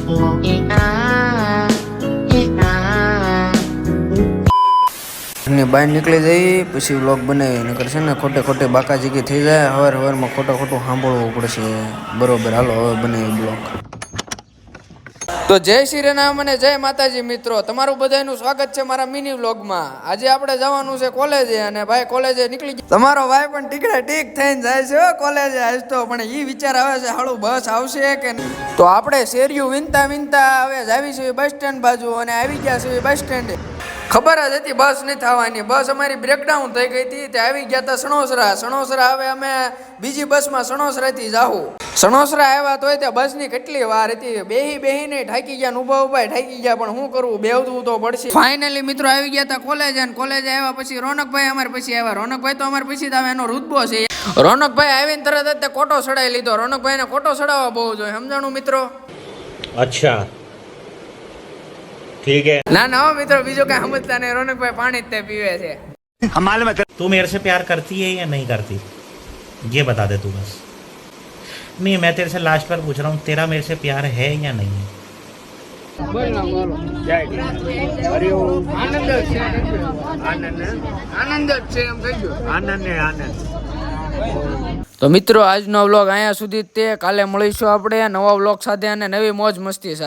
બહાર નીકળી જઈ પછી વ્લોગ બનાવી નકર છે ને ખોટે ખોટે બાકા જીકી થઈ જાય. હવારમાં ખોટું સાંભળવું પડશે. બરોબર, હાલો હવે બનાવી બ્લોગ. તો જય શ્રી રામ અને જય માતાજી મિત્રો, તમારું બધાનું સ્વાગત છે મારા મિની વ્લોગમાં. આજે આપણે જવાનું છે કોલેજે અને ભાઈ કોલેજે નીકળી ગયા. તમારો ભાઈ પણ ટીકડે ટીક થઈને જાય છે કોલેજે આજ તો. પણ એ વિચાર આવે છે હાલું બસ આવશે કે નહીં. તો આપણે શેરીયું વિનતા હવે જાવી છે બસ સ્ટેન્ડ બાજુ અને આવી ગયા છે બસ સ્ટેન્ડ. ખબર જ હતી બસ નહીં થવાની. બસ અમારી બ્રેકડાઉન થઈ ગઈ હતી. તે આવી ગયા હતા સણોસરા. હવે અમે બીજી બસમાં સણોસરાથી જાવું. સણોસરા આવ્યા તોય તે બસની કેટલી વાર હતી. બેહી ઠાકી ગયા, ઊભા ઠાકી ગયા. પણ શું કરવું, બેહવું તો પડશે. ફાઇનલી મિત્રો આવી ગયા હતા કોલેજ. અને કોલેજ આવ્યા પછી રોનકભાઈ અમારે પછી આવ્યા. રોનકભાઈ તો અમારે પછી આવે, એનો રુતબો છે. રોનકભાઈ આવીને તરત જ કોટો ચડાવી લીધો. રોનકભાઈને કોટો ચડાવવા બહુ જોઈએ, સમજાણું મિત્રો? અચ્છા ठीक है। ના મિત્રો, બીજું કઈ સમજતા નહીં. રોનકભાઈ પાણી જ તે પીવે છે. तू मेरे से प्यार करती है या नहीं करती, ये बता दे तू बस। नहीं, मैं तेरे से लास्ट बार पूछ रहा हूँ, तेरा मेरे से प्यार है या नहीं है? તો મિત્રો આજનો વ્લોગ અહીંયા સુધી તે. કાલે મળીશું આપણે નવા વ્લોગ સાથે અને નવી મોજ મસ્તી સાથે.